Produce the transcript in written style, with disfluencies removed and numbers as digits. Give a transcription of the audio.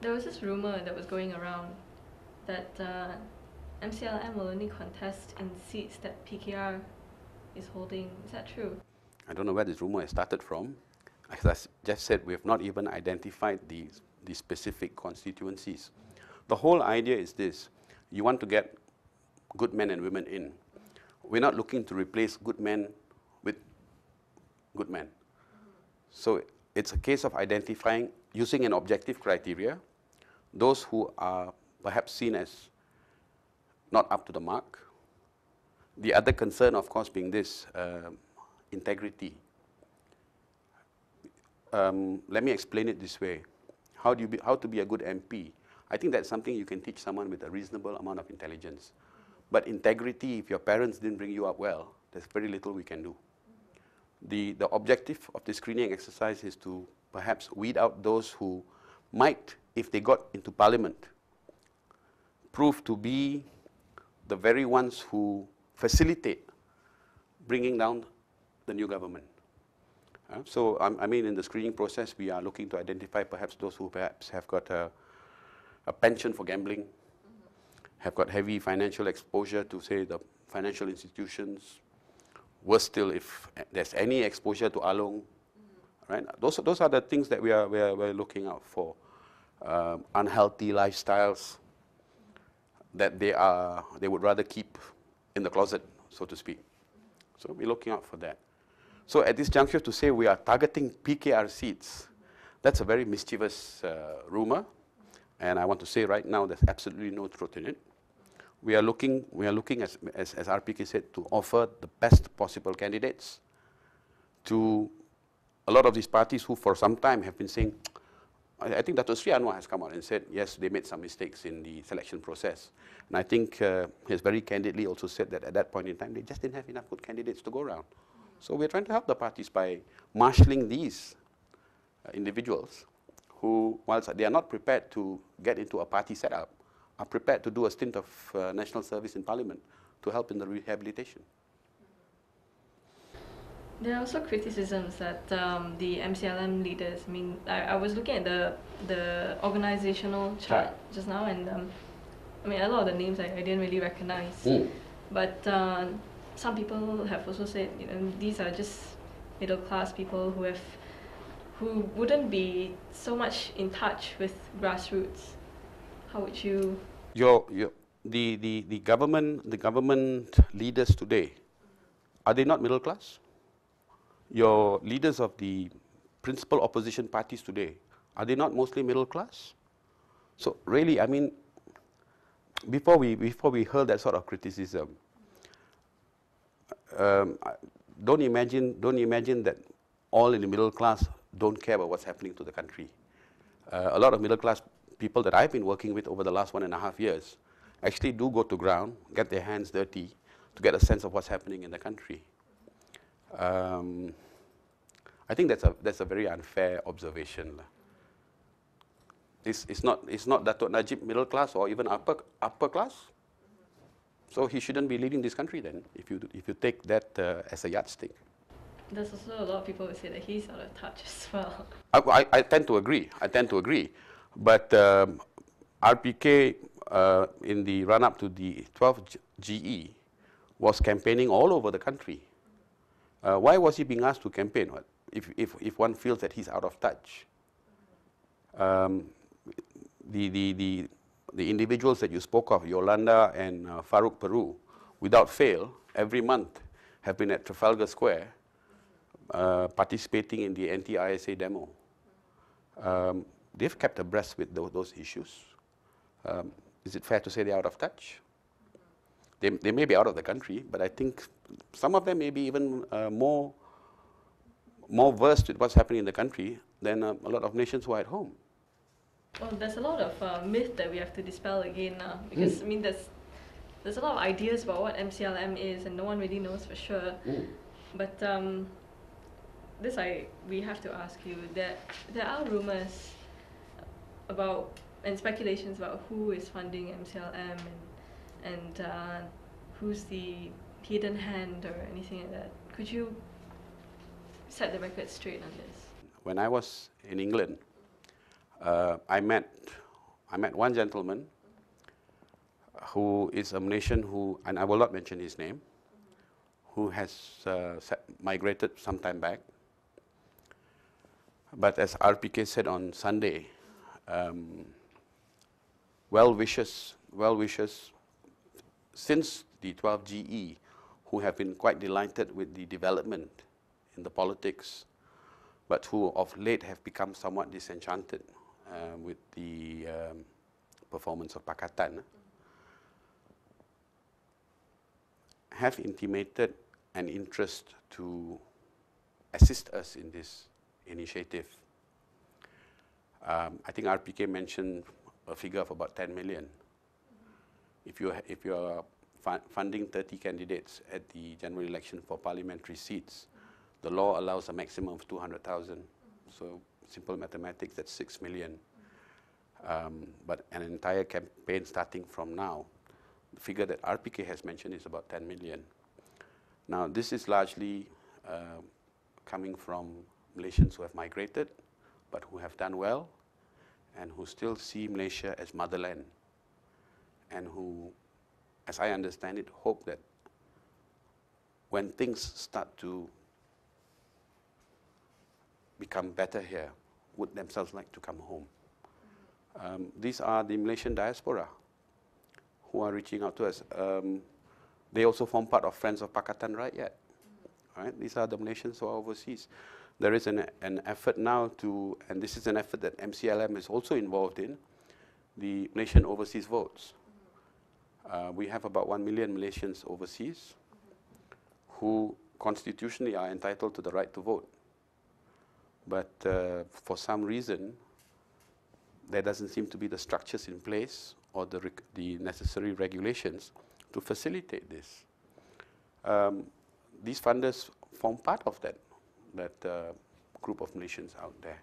There was this rumour that was going around that MCLM will only contest in seats that PKR is holding. Is that true? I don't know where this rumor has started from. As I just said, we have not even identified the specific constituencies. The whole idea is this. You want to get good men and women in. We're not looking to replace good men with good men. So it's a case of identifying, using an objective criteria, those who are perhaps seen as not up to the mark. The other concern, of course, being this, integrity. Let me explain it this way. How to be a good MP? I think that's something you can teach someone with a reasonable amount of intelligence. But integrity, if your parents didn't bring you up well, there's very little we can do. The objective of the screening exercise is to perhaps weed out those who might, if they got into parliament, prove to be the very ones who facilitate bringing down the new government. So, I mean, in the screening process, we are looking to identify perhaps those who perhaps have got a penchant for gambling, have got heavy financial exposure to, say, the financial institutions. Worse still, if there's any exposure to Along, right? Those are the things that we're looking out for. Unhealthy lifestyles that they would rather keep in the closet, so to speak. So we're looking out for that. So at this juncture, to say we are targeting PKR seats, that's a very mischievous rumor, and I want to say right now there's absolutely no truth in it. We are looking as RPK said, to offer the best possible candidates to a lot of these parties who for some time have been saying, I think Dr. Sri Anwar has come out and said, yes, they made some mistakes in the selection process. And I think he has very candidly also said that at that point in time, they just didn't have enough good candidates to go around. So we're trying to help the parties by marshalling these individuals who, whilst they are not prepared to get into a party setup, are prepared to do a stint of national service in Parliament to help in the rehabilitation. There are also criticisms that the MCLM leaders, I mean, I was looking at the organizational chart just now, and I mean, a lot of the names I didn't really recognize. But some people have also said, you know, these are just middle class people who wouldn't be so much in touch with grassroots. How would you? The government leaders today, are they not middle class? Your leaders of the principal opposition parties today, are they not mostly middle class? So really, I mean, before we heard that sort of criticism, don't imagine that all in the middle class don't care about what's happening to the country. A lot of middle class people that I've been working with over the last 1.5 years actually do go to ground, get their hands dirty to get a sense of what's happening in the country. I think that's a very unfair observation. It's not Datuk Najib middle class or even upper class. So he shouldn't be leading this country then, if you take that as a yardstick. There's also a lot of people who say that he's out of touch as well. I tend to agree. But RPK in the run-up to the 12th GE was campaigning all over the country. Why was he being asked to campaign if one feels that he's out of touch? The individuals that you spoke of, Yolanda and Farouk Peru, without fail, every month have been at Trafalgar Square participating in the anti-ISA demo. They've kept abreast with those issues. Is it fair to say they're out of touch? They may be out of the country, but I think some of them may be even more versed with what's happening in the country than a lot of nations who are at home. Well, there's a lot of myth that we have to dispel again now, because I mean, there's a lot of ideas about what MCLM is, and no one really knows for sure. But we have to ask you that there are rumors about and speculations about who is funding MCLM and who's the hidden hand or anything like that. Could you set the record straight on this? When I was in England, I met I met one gentleman who is a Malaysian who, and I will not mention his name, who has migrated some time back. But as RPK said on Sunday, well-wishers since the 12GE who have been quite delighted with the development in the politics, but who of late have become somewhat disenchanted with the performance of Pakatan, have intimated an interest to assist us in this initiative. I think RPK mentioned a figure of about 10 million. If you are funding 30 candidates at the general election for parliamentary seats, the law allows a maximum of 200,000. So simple mathematics, that's 6 million. But an entire campaign starting from now, the figure that RPK has mentioned is about 10 million. Now, this is largely coming from Malaysians who have migrated, but who have done well, and who still see Malaysia as motherland, and who, as I understand it, hope that when things start to become better here, would themselves like to come home. These are the Malaysian diaspora who are reaching out to us. They also form part of Friends of Pakatan Right Yet. Right? These are the Malaysians who are overseas. There is an effort now to, and this is an effort that MCLM is also involved in, the Malaysian overseas votes. We have about 1 million Malaysians overseas who constitutionally are entitled to the right to vote. But for some reason, there doesn't seem to be the structures in place or the necessary regulations to facilitate this. These funders form part of that group of Malaysians out there.